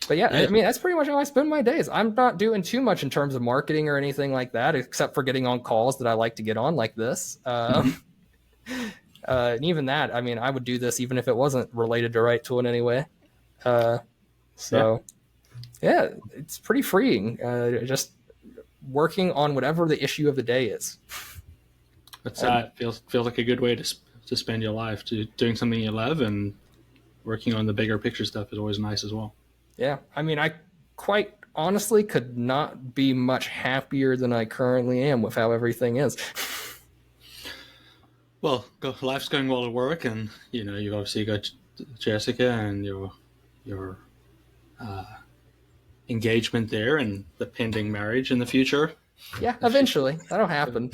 S2: But yeah, I mean, that's pretty much how I spend my days. I'm not doing too much in terms of marketing or anything like that, except for getting on calls that I like to get on, like this. And even that, I mean, I would do this even if it wasn't related to Right Tool in any way. So yeah, it's pretty freeing. Just working on whatever the issue of the day is.
S1: That feels like a good way to spend your life, doing something you love, and working on the bigger picture stuff is always nice as well.
S2: Yeah, I mean, I quite honestly could not be much happier than I currently am with how everything is.
S1: Well, life's going well at work, and you've obviously got Jessica and your engagement there, and the pending marriage in the future.
S2: Yeah, eventually that'll happen.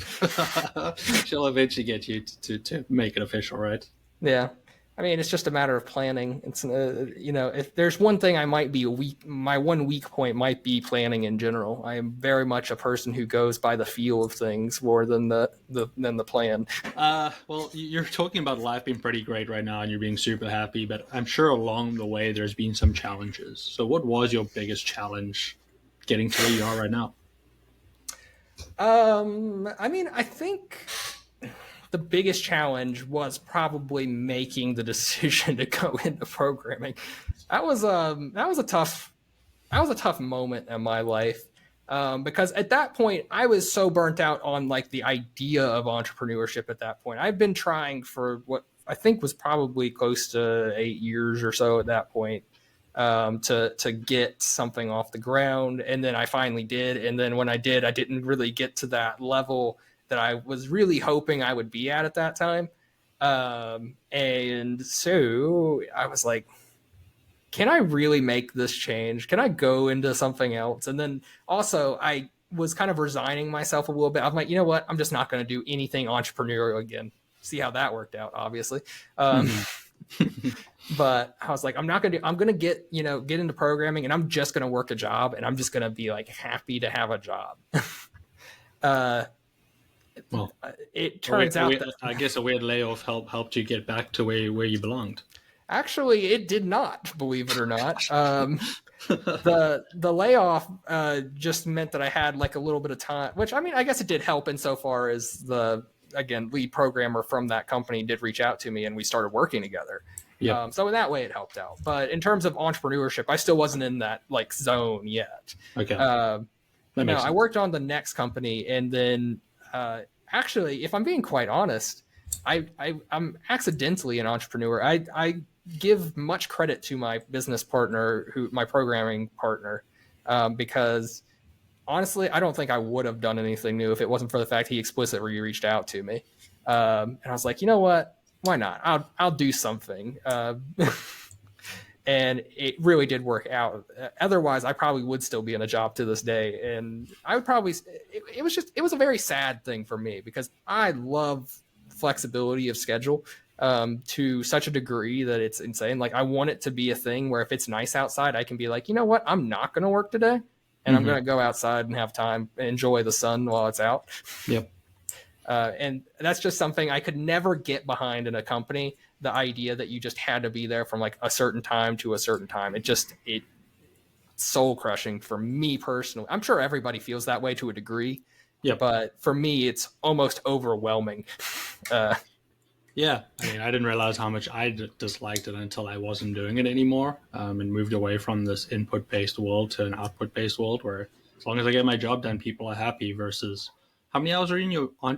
S1: She'll eventually get you to make it official, right?
S2: Yeah, I mean, it's just a matter of planning. It's if there's one thing I might be my one weak point might be planning in general. I am very much a person who goes by the feel of things more than the plan.
S1: Well, you're talking about life being pretty great right now, and you're being super happy, but I'm sure along the way there's been some challenges. So what was your biggest challenge getting to where you are right now?
S2: I mean, I think the biggest challenge was probably making the decision to go into programming. That was a tough moment in my life, because at that point I was so burnt out on like the idea of entrepreneurship. At that point, I've been trying for what I think was probably close to 8 years or so at that point, to get something off the ground. And then I finally did. And then when I did, I didn't really get to that level that I was really hoping I would be at that time. And so I was like, can I really make this change? Can I go into something else? And then also I was kind of resigning myself a little bit. I'm like, you know what? I'm just not going to do anything entrepreneurial again. See how that worked out, obviously. But I was like, I'm going to get into programming, and I'm just going to work a job, and I'm just going to be like happy to have a job.
S1: Well,
S2: It turns out that
S1: I guess a weird layoff helped you get back to where you belonged.
S2: actually it did not, believe it or not. The layoff just meant that I had like a little bit of time, which I mean, I guess it did help insofar as the lead programmer from that company did reach out to me and we started working together.
S1: Yeah.
S2: So in that way it helped out. But in terms of entrepreneurship, I still wasn't in that like zone yet.
S1: Okay.
S2: No, I worked on the next company, and then actually, if I'm being quite honest, I'm accidentally an entrepreneur. I give much credit to my business partner, my programming partner, because honestly, I don't think I would have done anything new if it wasn't for the fact he explicitly reached out to me. And I was like, you know what? Why not? I'll do something. And it really did work out. Otherwise, I probably would still be in a job to this day. And I would probably, it was a very sad thing for me because I love flexibility of schedule to such a degree that it's insane. Like I want it to be a thing where if it's nice outside, I can be like, you know what? I'm not going to work today. And I'm going to go outside and have time, enjoy the sun while it's out.
S1: Yep.
S2: And that's just something I could never get behind in a company. The idea that you just had to be there from like a certain time to a certain time. It's soul crushing for me personally. I'm sure everybody feels that way to a degree.
S1: Yep.
S2: But for me, it's almost overwhelming.
S1: Yeah. I mean, I didn't realize how much I disliked it until I wasn't doing it anymore, and moved away from this input-based world to an output-based world where as long as I get my job done, people are happy versus how many hours are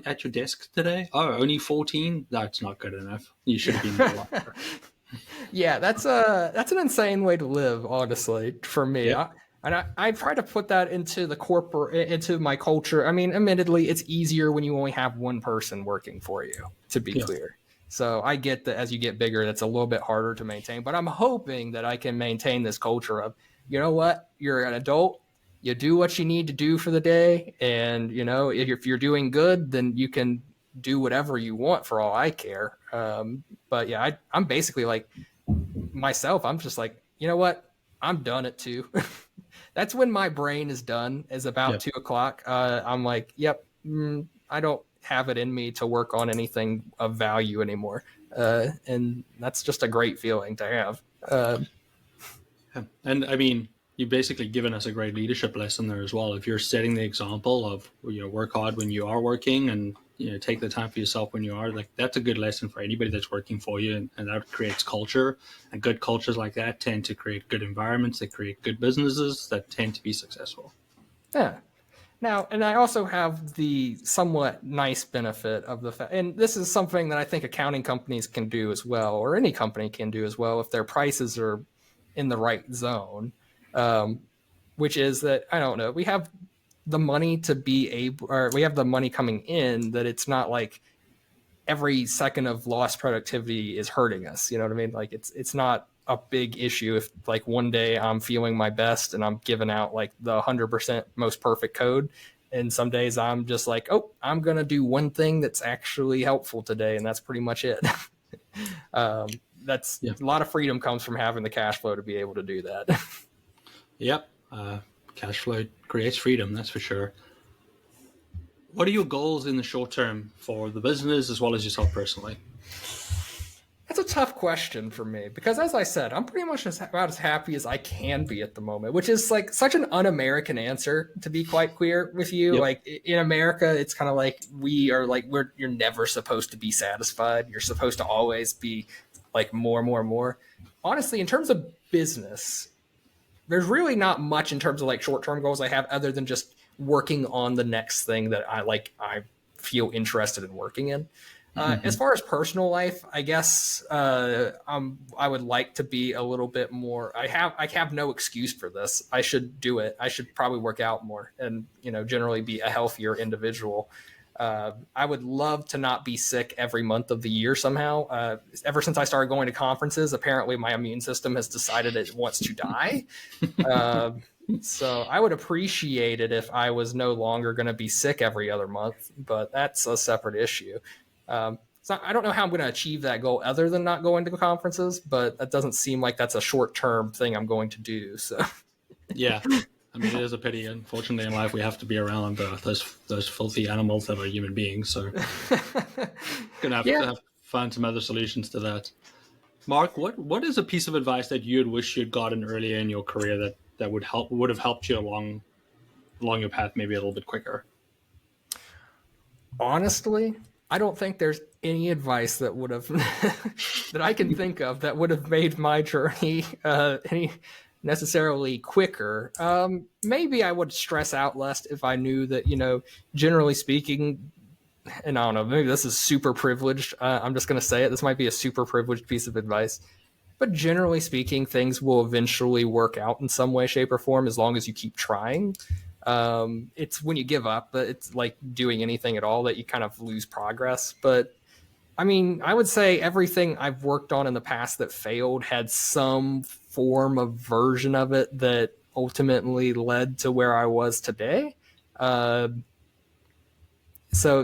S1: at your desk today? Oh, only 14? That's not good enough. You should be more longer.
S2: Yeah, that's an insane way to live, honestly, for me.
S1: Yep.
S2: I try to put that into into my culture. I mean, admittedly, it's easier when you only have one person working for you, to be clear. So I get that as you get bigger, that's a little bit harder to maintain. But I'm hoping that I can maintain this culture of, you know what, you're an adult. You do what you need to do for the day. And, if you're doing good, then you can do whatever you want for all I care. But yeah, I'm basically like myself. I'm just like, you know what? I'm done at 2. That's when my brain is done, is about 2 o'clock. I'm like, yep, I don't have it in me to work on anything of value anymore. And that's just a great feeling to have.
S1: And I mean, you've basically given us a great leadership lesson there as well. If you're setting the example of, work hard when you are working and, take the time for yourself when you are, like, that's a good lesson for anybody that's working for you. And that creates culture, and good cultures like that tend to create good environments that create good businesses that tend to be successful.
S2: Yeah. Now, and I also have the somewhat nice benefit of the fact, and this is something that I think accounting companies can do as well, or any company can do as well, if their prices are in the right zone. Which is that, I don't know, we have the money to be able, or we have the money coming in, that it's not like every second of lost productivity is hurting us. You know what I mean? Like it's not a big issue if like one day I'm feeling my best and I'm giving out like the 100% most perfect code. And some days I'm just like, oh, I'm going to do one thing that's actually helpful today. And that's pretty much it. A lot of freedom comes from having the cash flow to be able to do that.
S1: Yep. Cash flow creates freedom, that's for sure. What are your goals in the short term for the business as well as yourself personally?
S2: That's a tough question for me because, as I said, I'm pretty much about as happy as I can be at the moment, which is like such an un-American answer, to be quite clear with you. Yep. Like in America, it's kind of like you're never supposed to be satisfied. You're supposed to always be like more and more and more. Honestly, in terms of business, there's really not much in terms of like short-term goals I have other than just working on the next thing that I feel interested in working in. As far as personal life, I guess I would like to be a little bit more. I have no excuse for this. I should do it. I should probably work out more and generally be a healthier individual. I would love to not be sick every month of the year somehow. Ever since I started going to conferences, apparently my immune system has decided it wants to die. So I would appreciate it if I was no longer going to be sick every other month, but that's a separate issue. So I don't know how I'm going to achieve that goal other than not going to conferences, but that doesn't seem like that's a short-term thing I'm going to do. So
S1: Yeah. I mean, it is a pity. Unfortunately, in life, we have to be around those filthy animals that are human beings. So, gonna have
S2: yeah.
S1: to find some other solutions to that. Mark, what is a piece of advice that you'd wish you'd gotten earlier in your career that would have helped you along your path maybe a little bit quicker?
S2: Honestly, I don't think there's any advice that would have that I can think of that would have made my journey any necessarily quicker. Maybe I would stress out less if I knew that, generally speaking, and I don't know, maybe this is super privileged. I'm just going to say it. This might be a super privileged piece of advice. But generally speaking, things will eventually work out in some way, shape, or form as long as you keep trying. It's when you give up, but it's like doing anything at all that you kind of lose progress. But I mean, I would say everything I've worked on in the past that failed had some form of version of it that ultimately led to where I was today. So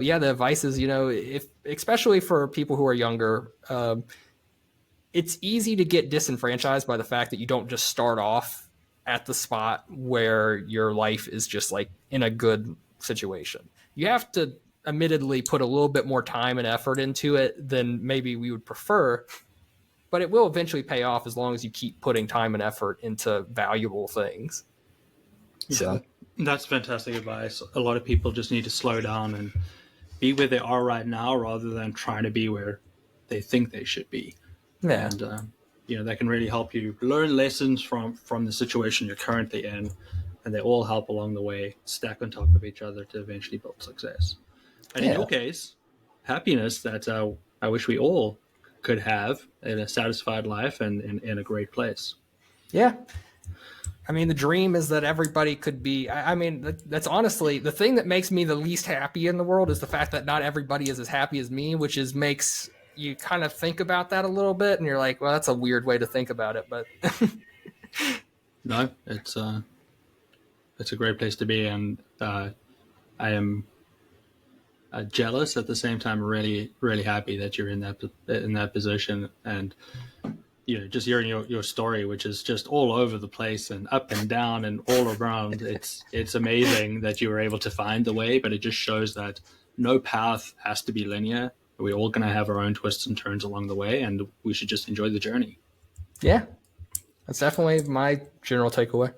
S2: yeah, the advice is, if especially for people who are younger, it's easy to get disenfranchised by the fact that you don't just start off at the spot where your life is just like in a good situation. You have to admittedly put a little bit more time and effort into it than maybe we would prefer, but it will eventually pay off as long as you keep putting time and effort into valuable things.
S1: Yeah,
S2: So
S1: that's fantastic advice. A lot of people just need to slow down and be where they are right now rather than trying to be where they think they should be.
S2: yeah.
S1: And that can really help you learn lessons from the situation you're currently in, and they all help along the way, stack on top of each other to eventually build success. And in
S2: Yeah.
S1: your case, happiness that I wish we all could have in a satisfied life and in a great place.
S2: Yeah. I mean, the dream is that everybody could be. I mean, that's honestly the thing that makes me the least happy in the world is the fact that not everybody is as happy as me, which makes you kind of think about that a little bit, and you're like, well, that's a weird way to think about it, but
S1: No, it's a great place to be, and I am jealous at the same time. Really, really happy that you're in that position, and just hearing your story, which is just all over the place and up and down and all around. It's amazing that you were able to find the way, but it just shows that no path has to be linear. We're all going to have our own twists and turns along the way, and we should just enjoy the journey.
S2: yeah, that's definitely my general takeaway.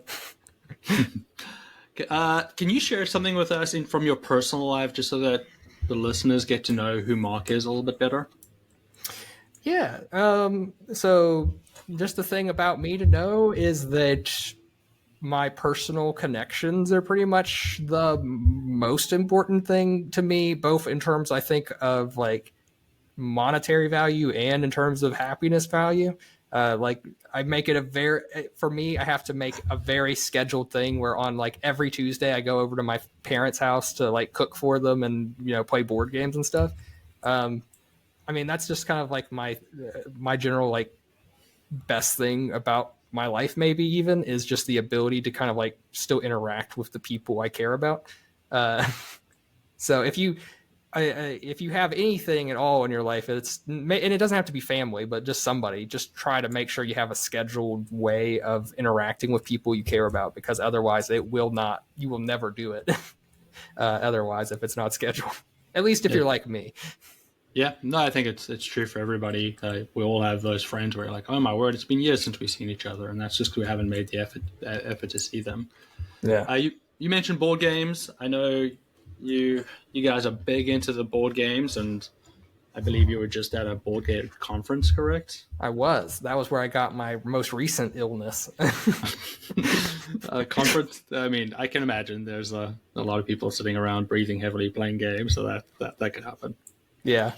S1: Can you share something with us from your personal life, just so that the listeners get to know who Mark is a little bit better?
S2: Yeah. So just the thing about me to know is that my personal connections are pretty much the most important thing to me, both in terms, I think, of like monetary value and in terms of happiness value. Like I make it for me, I have to make a very scheduled thing where on like every Tuesday I go over to my parents' house to like cook for them and, play board games and stuff. I mean, that's just kind of like my general like best thing about my life, maybe even is just the ability to kind of like still interact with the people I care about. So if you have anything at all in your life, and it doesn't have to be family, but just somebody, just try to make sure you have a scheduled way of interacting with people you care about, because otherwise you will never do it. Otherwise, if it's not scheduled, at least if you're like me.
S1: Yeah, no, I think it's true for everybody. We all have those friends where you're like, oh my word, it's been years since we've seen each other, and that's just because we haven't made the effort to see them.
S2: Yeah.
S1: You mentioned board games. I know you guys are big into the board games, and I believe you were just at a board game conference, correct?
S2: I was. That was where I got my most recent illness.
S1: Conference. I mean, I can imagine there's a lot of people sitting around breathing heavily, playing games, so that could happen.
S2: Yeah.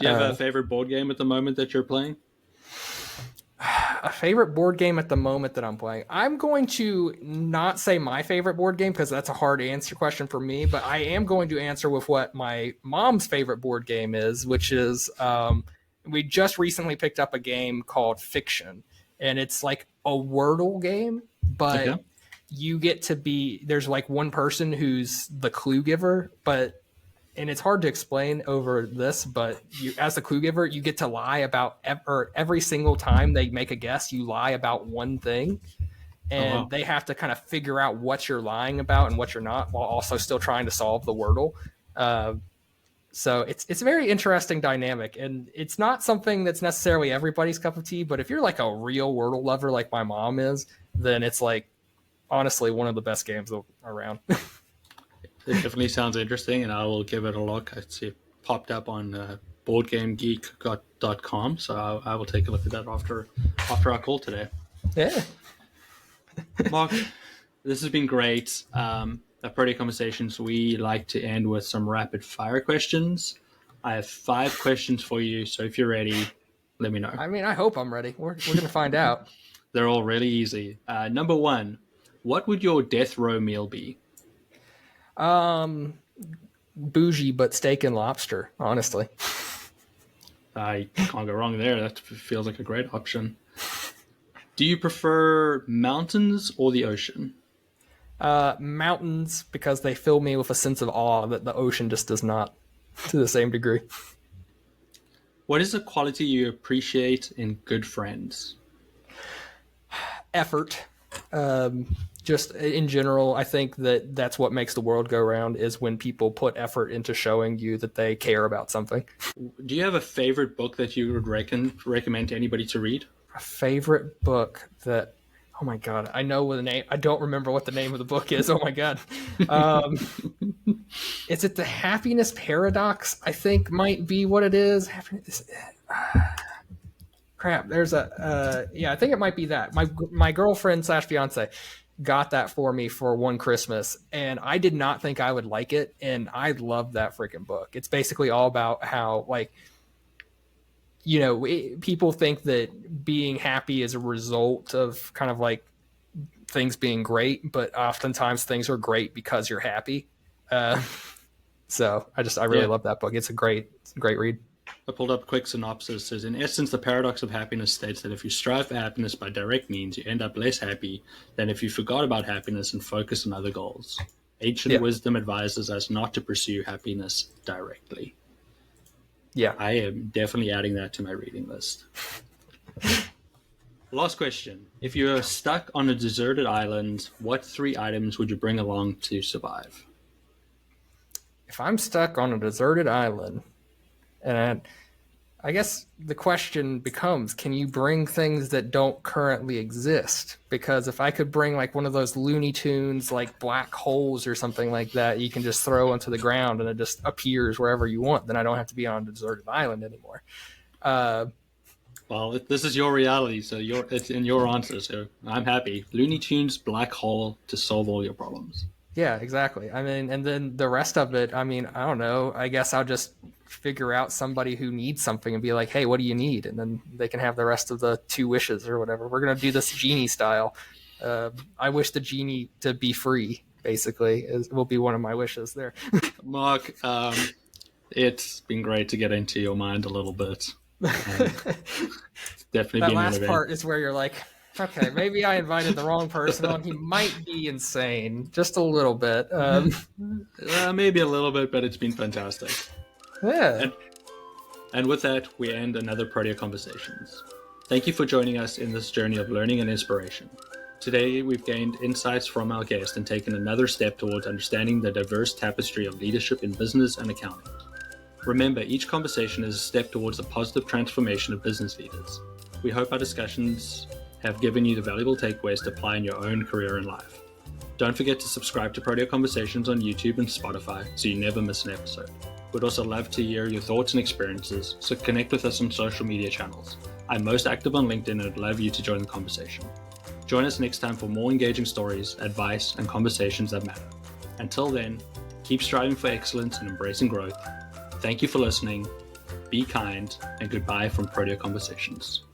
S1: Do you have a favorite board game at the moment that you're playing?
S2: A favorite board game at the moment that I'm playing. I'm going to not say my favorite board game because that's a hard answer question for me, but I am going to answer with what my mom's favorite board game is, which is we just recently picked up a game called Fiction, and it's like a Wordle game, but you get to there's like one person who's the clue giver, but and it's hard to explain over this, but you, as the clue giver, you get to lie about every single time they make a guess, you lie about one thing. And they have to kind of figure out what you're lying about and what you're not, while also still trying to solve the Wordle. So it's a very interesting dynamic, and it's not something that's necessarily everybody's cup of tea. But if you're like a real Wordle lover, like my mom is, then it's like honestly one of the best games around.
S1: It definitely sounds interesting, and I will give it a look. I see it popped up on boardgamegeek.com, so I will take a look at that after our call today.
S2: Yeah.
S1: Mark, this has been great. At Protea Conversations, we like to end with some rapid fire questions. I have 5 questions for you, so if you're ready, let me know.
S2: I mean, I hope I'm ready. We're going to find out.
S1: They're all really easy. Number 1, what would your death row meal be?
S2: Bougie, but steak and lobster, honestly.
S1: I can't go wrong there. That feels like a great option. Do you prefer mountains or the ocean?
S2: Mountains, because they fill me with a sense of awe that the ocean just does not to the same degree.
S1: What is a quality you appreciate in good friends?
S2: Effort. Just in general, I think that's what makes the world go round, is when people put effort into showing you that they care about something.
S1: Do you have a favorite book that you would recommend to anybody to read?
S2: A favorite book that, oh my God, I know the name. I don't remember what the name of the book is. Oh my God. Is it The Happiness Paradox? I think might be what it is. Crap. There's I think it might be that. My girlfriend / fiance got that for me for one Christmas, and I did not think I would like it. And I loved that freaking book. It's basically all about how, like, people think that being happy is a result of kind of like things being great, but oftentimes things are great because you're happy. So I really love that book. It's a great read.
S1: I pulled up a quick synopsis. It says, in essence, the paradox of happiness states that if you strive for happiness by direct means, you end up less happy than if you forgot about happiness and focus on other goals. Ancient wisdom advises us not to pursue happiness directly.
S2: Yeah.
S1: I am definitely adding that to my reading list. Last question. If you are stuck on a deserted island, what 3 items would you bring along to survive?
S2: If I'm stuck on a deserted island, and I guess the question becomes, can you bring things that don't currently exist? Because if I could bring like one of those Looney Tunes, like black holes or something like that, you can just throw onto the ground and it just appears wherever you want, then I don't have to be on a deserted island anymore.
S1: Well, this is your reality, so it's in your answer, so I'm happy. Looney Tunes black hole to solve all your problems.
S2: Yeah, exactly. I mean, and then the rest of it, I mean, I don't know. I guess I'll just figure out somebody who needs something and be like, hey, what do you need? And then they can have the rest of the 2 wishes or whatever. We're going to do this genie style. I wish the genie to be free, basically, will be one of my wishes there.
S1: Mark, it's been great to get into your mind a little bit. Definitely
S2: that last part is where you're like, okay, maybe I invited the wrong person on. He might be insane, just a little bit.
S1: Maybe a little bit, but it's been fantastic.
S2: Yeah.
S1: And with that, we end another Protea Conversations. Thank you for joining us in this journey of learning and inspiration. Today, we've gained insights from our guest and taken another step towards understanding the diverse tapestry of leadership in business and accounting. Remember, each conversation is a step towards the positive transformation of business leaders. We hope our discussions have given you the valuable takeaways to apply in your own career and life. Don't forget to subscribe to Protea Conversations on YouTube and Spotify so you never miss an episode. We'd also love to hear your thoughts and experiences, so connect with us on social media channels. I'm most active on LinkedIn and would love you to join the conversation. Join us next time for more engaging stories, advice, and conversations that matter. Until then, keep striving for excellence and embracing growth. Thank you for listening, be kind, and goodbye from Protea Conversations.